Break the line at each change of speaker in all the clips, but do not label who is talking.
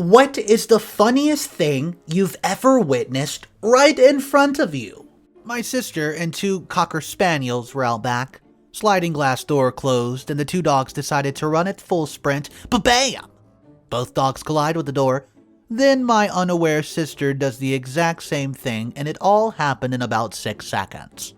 What is the funniest thing you've ever witnessed right in front of you? My sister and two Cocker Spaniels were out back. Sliding glass door closed and the two dogs decided to run at full sprint, but bam! Both dogs collide with the door. Then my unaware sister does the exact same thing and it all happened in about 6 seconds.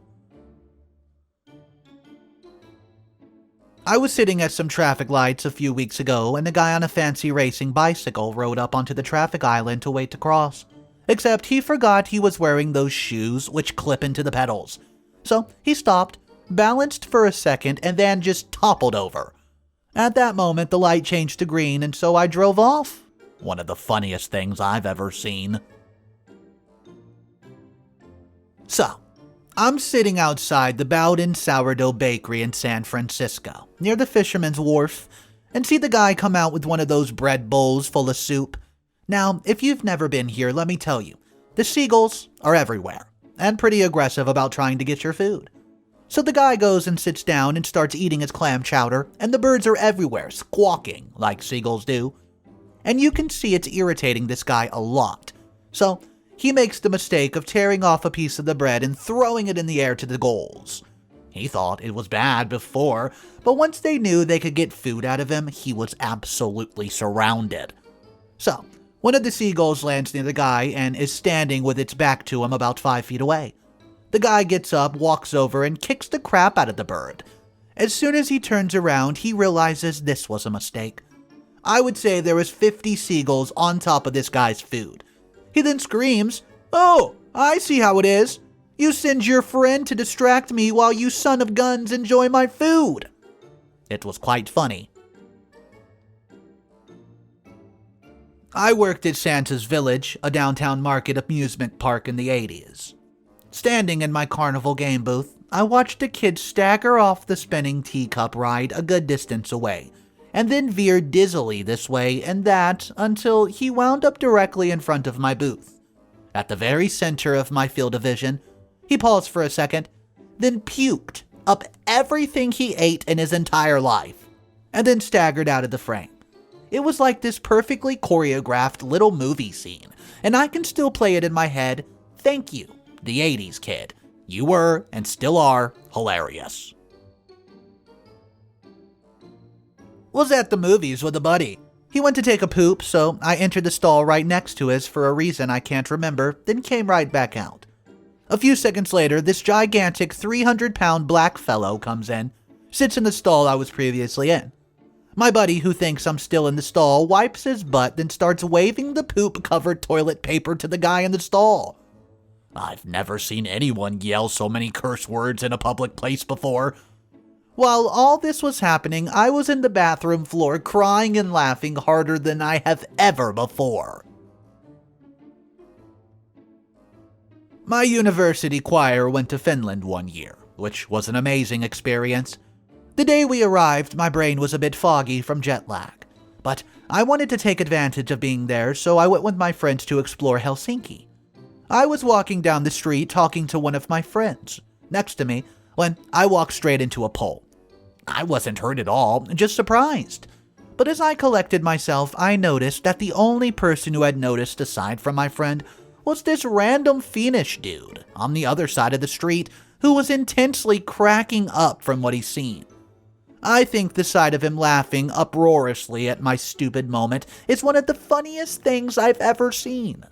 I was sitting at some traffic lights a few weeks ago and a guy on a fancy racing bicycle rode up onto the traffic island to wait to cross. Except he forgot he was wearing those shoes which clip into the pedals. So he stopped, balanced for a second, and then just toppled over. At that moment, the light changed to green and so I drove off. One of the funniest things I've ever seen. So, I'm sitting outside the Bowden Sourdough Bakery in San Francisco, near the Fisherman's Wharf, and see the guy come out with one of those bread bowls full of soup. Now, if you've never been here, let me tell you, the seagulls are everywhere, and pretty aggressive about trying to get your food. So the guy goes and sits down and starts eating his clam chowder, and the birds are everywhere, squawking like seagulls do. And you can see it's irritating this guy a lot. So he makes the mistake of tearing off a piece of the bread and throwing it in the air to the gulls. He thought it was bad before, but once they knew they could get food out of him, he was absolutely surrounded. So, one of the seagulls lands near the guy and is standing with its back to him about 5 feet away. The guy gets up, walks over, and kicks the crap out of the bird. As soon as he turns around, he realizes this was a mistake. I would say there was 50 seagulls on top of this guy's food. He then screams, "Oh, I see how it is. You send your friend to distract me while you son of guns enjoy my food." It was quite funny. I worked at Santa's Village, a downtown market amusement park in the 80s. Standing in my carnival game booth, I watched a kid stagger off the spinning teacup ride a good distance away, and then veer dizzily this way and that until he wound up directly in front of my booth. At the very center of my field of vision, he paused for a second, then puked up everything he ate in his entire life, and then staggered out of the frame. It was like this perfectly choreographed little movie scene, and I can still play it in my head. Thank you, the 80s kid. You were, and still are, hilarious. Was at the movies with a buddy. He went to take a poop, so I entered the stall right next to his for a reason I can't remember, then came right back out. A few seconds later, this gigantic 300-pound black fellow comes in, sits in the stall I was previously in. My buddy, who thinks I'm still in the stall, wipes his butt, then starts waving the poop-covered toilet paper to the guy in the stall. I've never seen anyone yell so many curse words in a public place before. While all this was happening, I was in the bathroom floor crying and laughing harder than I have ever before. My university choir went to Finland one year, which was an amazing experience. The day we arrived, my brain was a bit foggy from jet lag, but I wanted to take advantage of being there, so I went with my friends to explore Helsinki. I was walking down the street talking to one of my friends next to me when I walked straight into a pole. I wasn't hurt at all, just surprised. But as I collected myself, I noticed that the only person who had noticed aside from my friend was this random Finnish dude on the other side of the street who was intensely cracking up from what he's seen. I think the sight of him laughing uproariously at my stupid moment is one of the funniest things I've ever seen.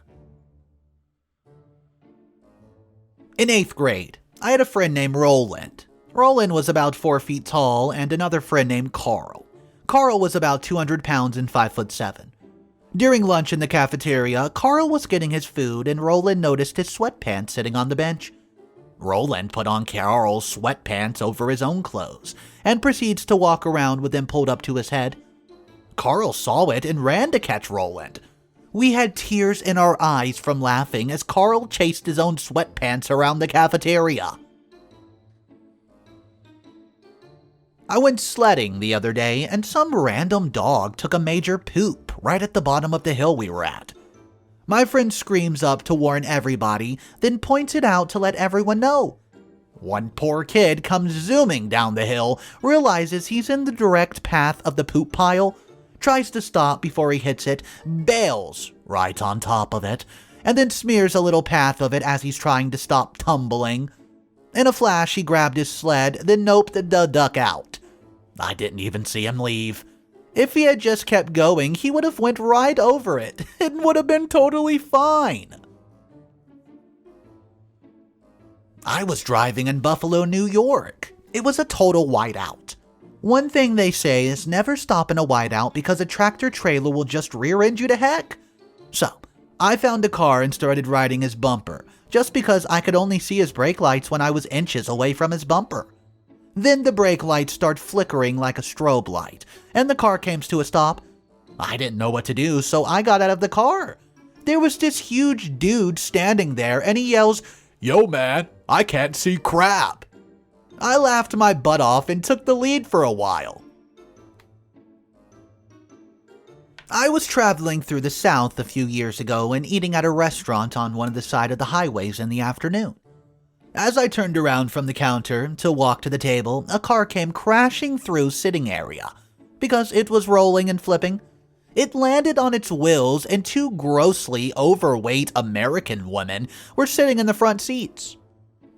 In 8th grade, I had a friend named Roland. Roland was about 4 feet tall and another friend named Carl. Carl was about 200 pounds and 5'7". During lunch in the cafeteria, Carl was getting his food and Roland noticed his sweatpants sitting on the bench. Roland put on Carl's sweatpants over his own clothes and proceeds to walk around with them pulled up to his head. Carl saw it and ran to catch Roland. We had tears in our eyes from laughing as Carl chased his own sweatpants around the cafeteria. I went sledding the other day and some random dog took a major poop right at the bottom of the hill we were at. My friend screams up to warn everybody, then points it out to let everyone know. One poor kid comes zooming down the hill, realizes he's in the direct path of the poop pile, tries to stop before he hits it, bails right on top of it, and then smears a little path of it as he's trying to stop tumbling. In a flash, he grabbed his sled, then noped the duck out. I didn't even see him leave. If he had just kept going, he would have went right over it. It would have been totally fine. I was driving in Buffalo, New York. It was a total whiteout. One thing they say is never stop in a whiteout because a tractor trailer will just rear-end you to heck. So, I found a car and started riding his bumper, just because I could only see his brake lights when I was inches away from his bumper. Then the brake lights start flickering like a strobe light, and the car came to a stop. I didn't know what to do, so I got out of the car. There was this huge dude standing there, and he yells, "Yo man, I can't see crap." I laughed my butt off and took the lead for a while. I was traveling through the South a few years ago and eating at a restaurant on one of the side of the highways in the afternoon. As I turned around from the counter to walk to the table, a car came crashing through sitting area. Because it was rolling and flipping, it landed on its wheels and two grossly overweight American women were sitting in the front seats.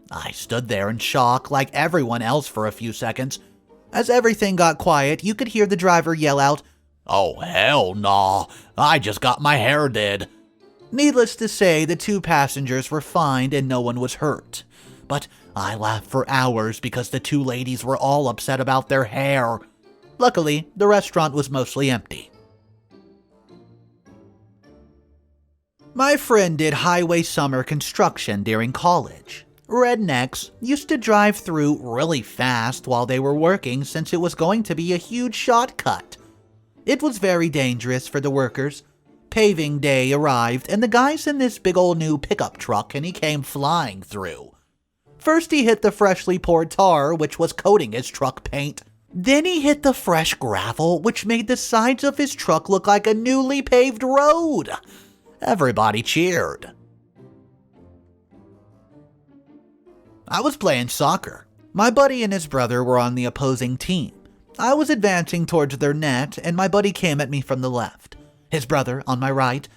I stood there in shock like everyone else for a few seconds. As everything got quiet, you could hear the driver yell out, "Oh hell nah, I just got my hair did." Needless to say, the two passengers were fine and no one was hurt. But I laughed for hours because the two ladies were all upset about their hair. Luckily, the restaurant was mostly empty. My friend did highway summer construction during college. Rednecks used to drive through really fast while they were working since it was going to be a huge shortcut. It was very dangerous for the workers. Paving day arrived and the guy's in this big old new pickup truck and he came flying through. First he hit the freshly poured tar, which was coating his truck paint. Then he hit the fresh gravel, which made the sides of his truck look like a newly paved road. Everybody cheered. I was playing soccer. My buddy and his brother were on the opposing team. I was advancing towards their net, and my buddy came at me from the left. His brother on my right.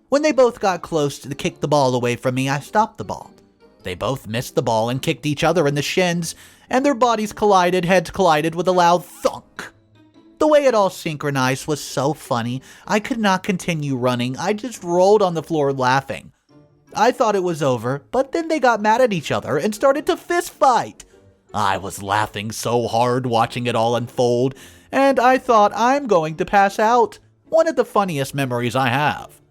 When they both got close to kick the ball away from me, I stopped the ball. They both missed the ball and kicked each other in the shins, and their bodies heads collided with a loud thunk. The way it all synchronized was so funny, I could not continue running. I just rolled on the floor laughing. I thought it was over, but then they got mad at each other and started to fist fight. I was laughing so hard watching it all unfold, and I thought I'm going to pass out. One of the funniest memories I have.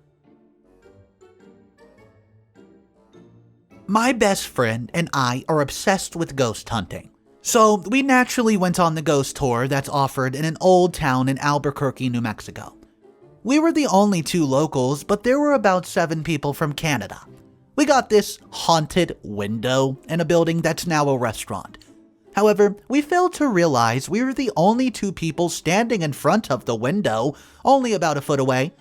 My best friend and I are obsessed with ghost hunting. So we naturally went on the ghost tour that's offered in an old town in Albuquerque, New Mexico. We were the only two locals, but there were about 7 people from Canada. We got this haunted window in a building that's now a restaurant. However, we failed to realize we were the only 2 people standing in front of the window, only about a foot away.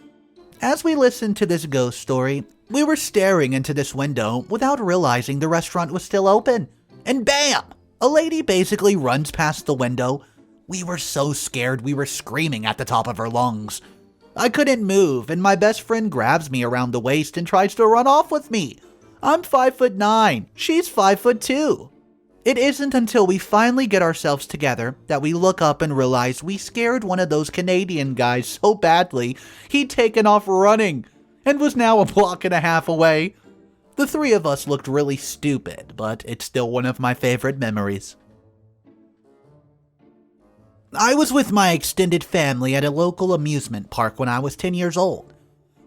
As we listened to this ghost story, we were staring into this window without realizing the restaurant was still open. And bam! A lady basically runs past the window. We were so scared we were screaming at the top of our lungs. I couldn't move, and my best friend grabs me around the waist and tries to run off with me. I'm 5'9", she's 5'2". It isn't until we finally get ourselves together that we look up and realize we scared one of those Canadian guys so badly he'd taken off running and was now a block and a half away. The 3 of us looked really stupid, but it's still one of my favorite memories. I was with my extended family at a local amusement park when I was 10 years old.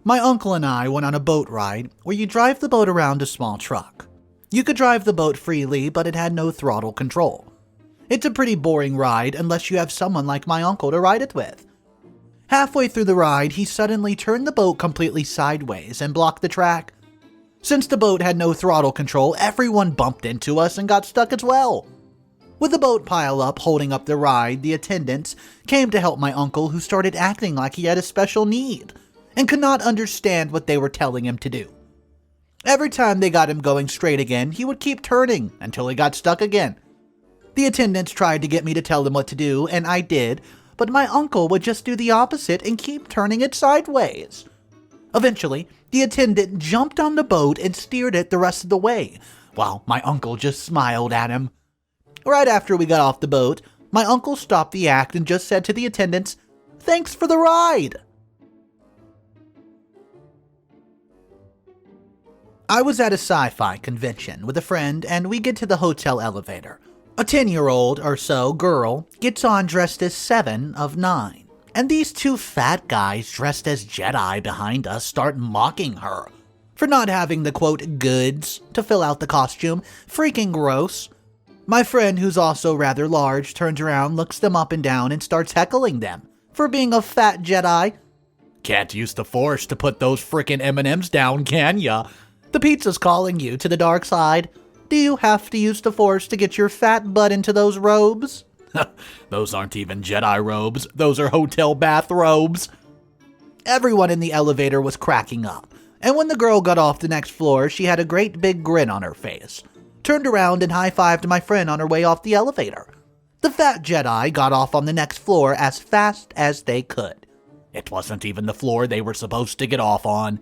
My uncle and I went on a boat ride where you drive the boat around a small truck. You could drive the boat freely, but it had no throttle control. It's a pretty boring ride unless you have someone like my uncle to ride it with. Halfway through the ride, he suddenly turned the boat completely sideways and blocked the track. Since the boat had no throttle control, everyone bumped into us and got stuck as well. With the boat pile up holding up the ride, the attendants came to help my uncle, who started acting like he had a special need and could not understand what they were telling him to do. Every time they got him going straight again, he would keep turning until he got stuck again. The attendants tried to get me to tell them what to do, and I did, but my uncle would just do the opposite and keep turning it sideways. Eventually, the attendant jumped on the boat and steered it the rest of the way, while my uncle just smiled at him. Right after we got off the boat, my uncle stopped the act and just said to the attendants, "Thanks for the ride." I was at a sci-fi convention with a friend, and we get to the hotel elevator. A 10-year-old or so girl gets on dressed as 7 of 9, and these two fat guys dressed as Jedi behind us start mocking her for not having the quote goods to fill out the costume. Freaking gross. My friend, who's also rather large, turns around, looks them up and down, and starts heckling them for being a fat Jedi. "Can't use the Force to put those frickin' M&Ms down, can ya? The pizza's calling you to the dark side. Do you have to use the Force to get your fat butt into those robes?" "Those aren't even Jedi robes. Those are hotel bathrobes." Everyone in the elevator was cracking up, and when the girl got off the next floor, she had a great big grin on her face, turned around and high-fived my friend on her way off the elevator. The fat Jedi got off on the next floor as fast as they could. It wasn't even the floor they were supposed to get off on.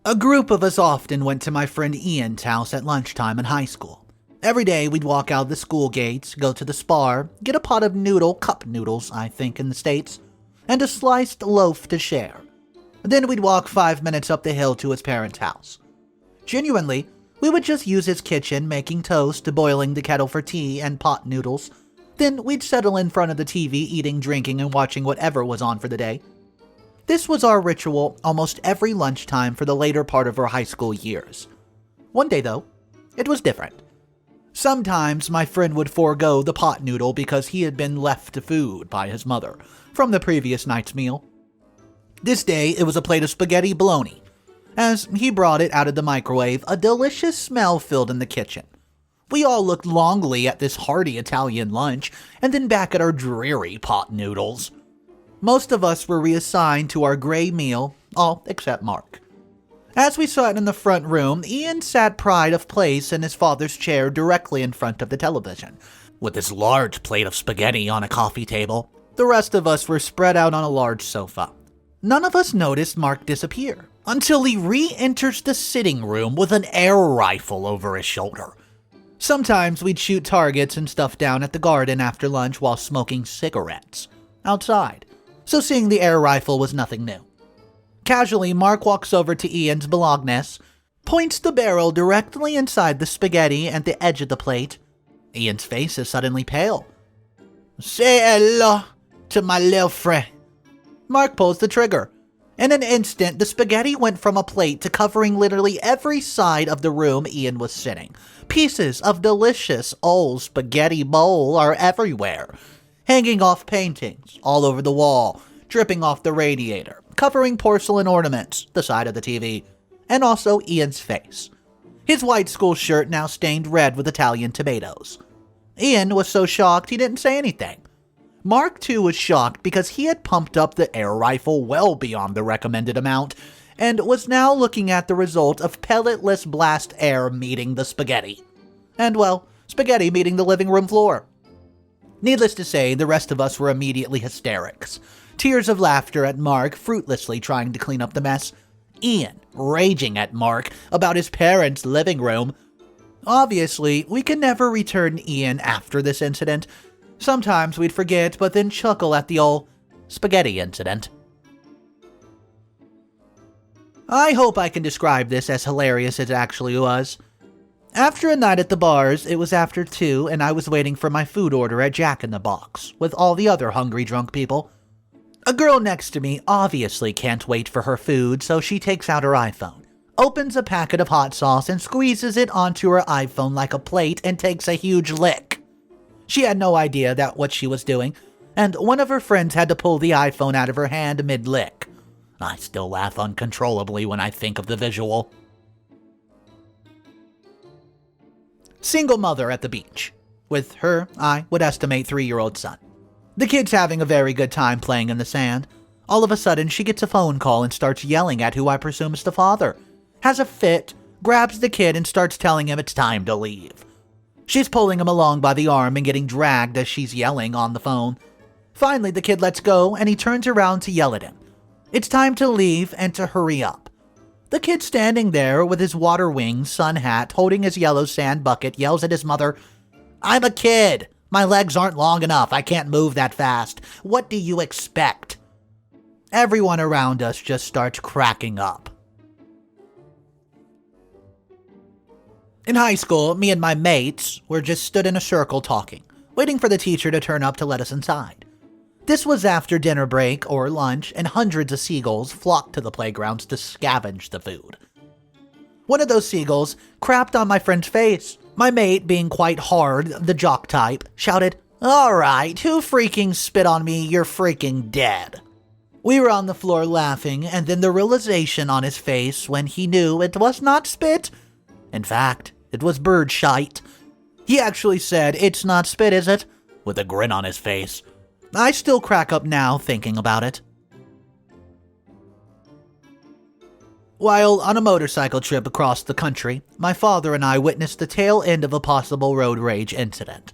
A group of us often went to my friend Ian's house at lunchtime in high school. Every day we'd walk out the school gates, go to the Spar, get a pot of cup noodles, I think in the States, and a sliced loaf to share. Then we'd walk 5 minutes up the hill to his parents' house. Genuinely, we would just use his kitchen, making toast, boiling the kettle for tea and pot noodles. Then we'd settle in front of the TV, eating, drinking, and watching whatever was on for the day. This was our ritual almost every lunchtime for the later part of our high school years. One day, though, it was different. Sometimes my friend would forego the pot noodle because he had been left to food by his mother from the previous night's meal. This day, it was a plate of spaghetti bologna. As he brought it out of the microwave, a delicious smell filled in the kitchen. We all looked longingly at this hearty Italian lunch, and then back at our dreary pot noodles. Most of us were reassigned to our gray meal, all except Mark. As we sat in the front room, Ian sat pride of place in his father's chair directly in front of the television, with his large plate of spaghetti on a coffee table. The rest of us were spread out on a large sofa. None of us noticed Mark disappear until he re-enters the sitting room with an air rifle over his shoulder. Sometimes we'd shoot targets and stuff down at the garden after lunch while smoking cigarettes outside, so seeing the air rifle was nothing new. Casually, Mark walks over to Ian's bologna, points the barrel directly inside the spaghetti at the edge of the plate. Ian's face is suddenly pale. "Say hello to my little friend." Mark pulls the trigger. In an instant, the spaghetti went from a plate to covering literally every side of the room Ian was sitting. Pieces of delicious old spaghetti bowl are everywhere, hanging off paintings all over the wall, dripping off the radiator, covering porcelain ornaments, the side of the TV, and also Ian's face. His white school shirt now stained red with Italian tomatoes. Ian was so shocked he didn't say anything. Mark, too, was shocked because he had pumped up the air rifle well beyond the recommended amount and was now looking at the result of pelletless blast air meeting the spaghetti. And, well, spaghetti meeting the living room floor. Needless to say, the rest of us were immediately hysterics. Tears of laughter at Mark fruitlessly trying to clean up the mess. Ian raging at Mark about his parents' living room. Obviously, we could never return Ian after this incident. Sometimes we'd forget, but then chuckle at the old spaghetti incident. I hope I can describe this as hilarious as it actually was. After a night at the bars, it was after 2 and I was waiting for my food order at Jack in the Box with all the other hungry drunk people. A girl next to me obviously can't wait for her food, so she takes out her iPhone, opens a packet of hot sauce and squeezes it onto her iPhone like a plate and takes a huge lick. She had no idea that what she was doing, and one of her friends had to pull the iPhone out of her hand mid-lick. I still laugh uncontrollably when I think of the visual. Single mother at the beach. With her, I would estimate 3-year-old son. The kid's having a very good time playing in the sand. All of a sudden, she gets a phone call and starts yelling at who I presume is the father. Has a fit, grabs the kid and starts telling him it's time to leave. She's pulling him along by the arm and getting dragged as she's yelling on the phone. Finally, the kid lets go and he turns around to yell at him. It's time to leave and to hurry up. The kid standing there with his water wings, sun hat, holding his yellow sand bucket, yells at his mother, "I'm a kid. My legs aren't long enough. I can't move that fast. What do you expect?" Everyone around us just starts cracking up. In high school, me and my mates were just stood in a circle talking, waiting for the teacher to turn up to let us inside. This was after dinner break or lunch, and hundreds of seagulls flocked to the playgrounds to scavenge the food. One of those seagulls crapped on my friend's face. My mate, being quite hard, the jock type, shouted, "All right, who freaking spit on me? You're freaking dead." We were on the floor laughing, and then the realization on his face when he knew it was not spit. In fact, it was bird shite. He actually said, "It's not spit, is it?" with a grin on his face. I still crack up now thinking about it. While on a motorcycle trip across the country, my father and I witnessed the tail end of a possible road rage incident.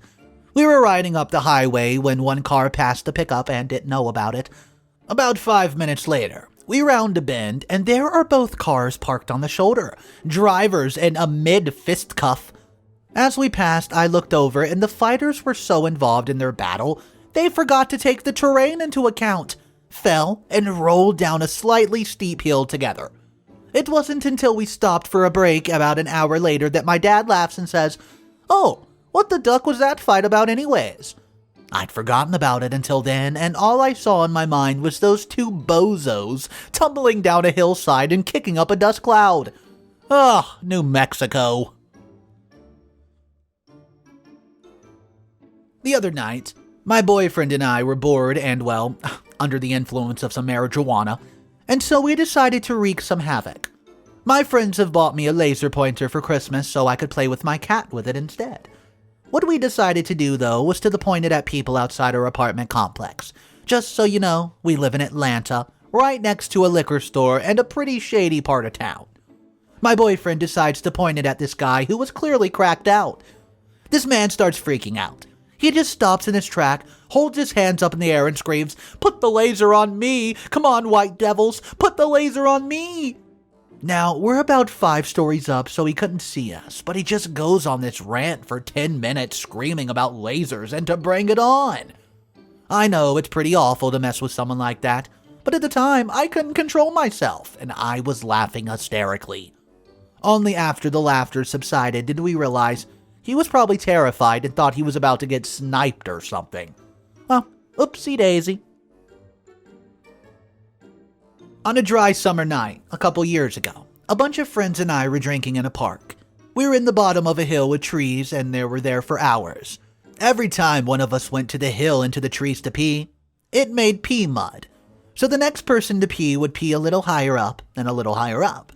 We were riding up the highway when one car passed the pickup and didn't know about it. About 5 minutes later, we round a bend and there are both cars parked on the shoulder, drivers in a mid-fistcuff. As we passed, I looked over and the fighters were so involved in their battle, they forgot to take the terrain into account, fell, and rolled down a slightly steep hill together. It wasn't until we stopped for a break about an hour later that my dad laughs and says, "Oh, what the duck was that fight about anyways?" I'd forgotten about it until then, and all I saw in my mind was those two bozos tumbling down a hillside and kicking up a dust cloud. Ugh, New Mexico. The other night, my boyfriend and I were bored and, well, under the influence of some marijuana, and so we decided to wreak some havoc. My friends have bought me a laser pointer for Christmas so I could play with my cat with it instead. What we decided to do, though, was to point it at people outside our apartment complex. Just so you know, we live in Atlanta, right next to a liquor store and a pretty shady part of town. My boyfriend decides to point it at this guy who was clearly cracked out. This man starts freaking out. He just stops in his track, holds his hands up in the air and screams, "Put the laser on me! Come on, white devils! Put the laser on me!" Now, we're about 5 stories up, so he couldn't see us, but he just goes on this rant for 10 minutes screaming about lasers and to bring it on. I know it's pretty awful to mess with someone like that, but at the time, I couldn't control myself, and I was laughing hysterically. Only after the laughter subsided did we realize he was probably terrified and thought he was about to get sniped or something. Well, oopsie daisy. On a dry summer night, a couple years ago, a bunch of friends and I were drinking in a park. We were in the bottom of a hill with trees and they were there for hours. Every time one of us went to the hill into the trees to pee, it made pee mud. So the next person to pee would pee a little higher up and a little higher up.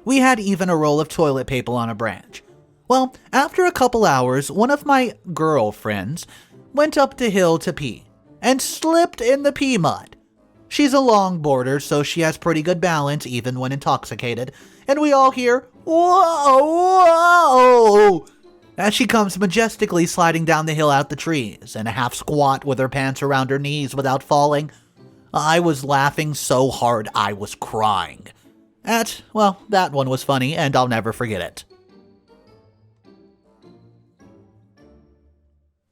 We had even a roll of toilet paper on a branch. Well, after a couple hours, one of my girlfriends went up the hill to pee and slipped in the pee mud. She's a longboarder, so she has pretty good balance even when intoxicated, and we all hear, "Whoa, whoa," as she comes majestically sliding down the hill out the trees in a half squat with her pants around her knees without falling. I was laughing so hard I was crying. That one was funny and I'll never forget it.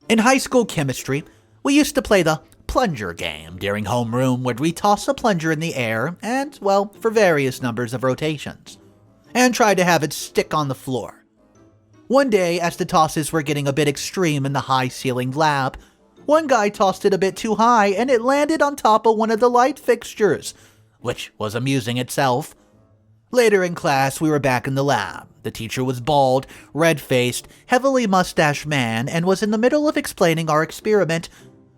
In high school chemistry, we used to play the plunger game during homeroom where we toss a plunger in the air and, well, for various numbers of rotations, and try to have it stick on the floor. One day, as the tosses were getting a bit extreme in the high-ceilinged lab, one guy tossed it a bit too high and it landed on top of one of the light fixtures, which was amusing itself. Later in class, we were back in the lab. The teacher was bald, red-faced, heavily mustached man and was in the middle of explaining our experiment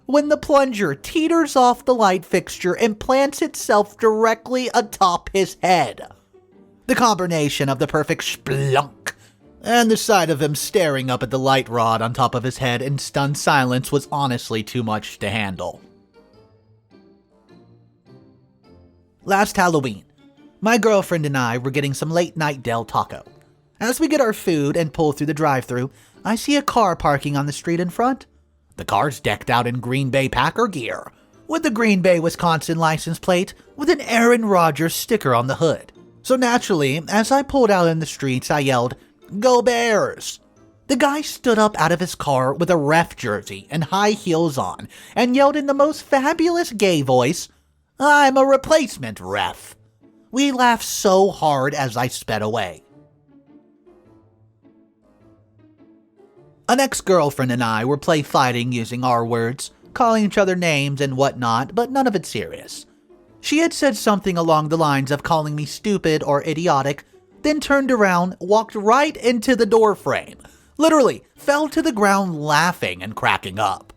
when the plunger teeters off the light fixture and plants itself directly atop his head. The combination of the perfect splunk and the sight of him staring up at the light rod on top of his head in stunned silence was honestly too much to handle. Last Halloween, my girlfriend and I were getting some late-night Del Taco. As we get our food and pull through the drive-thru, I see a car parking on the street in front. The car's decked out in Green Bay Packer gear, with the Green Bay, Wisconsin license plate with an Aaron Rodgers sticker on the hood. So naturally, as I pulled out in the streets, I yelled, "Go Bears!" The guy stood up out of his car with a ref jersey and high heels on and yelled in the most fabulous gay voice, "I'm a replacement ref." We laughed so hard as I sped away. An ex-girlfriend and I were play fighting using our words, calling each other names and whatnot, but none of it serious. She had said something along the lines of calling me stupid or idiotic, then turned around, walked right into the door frame, literally fell to the ground laughing and cracking up.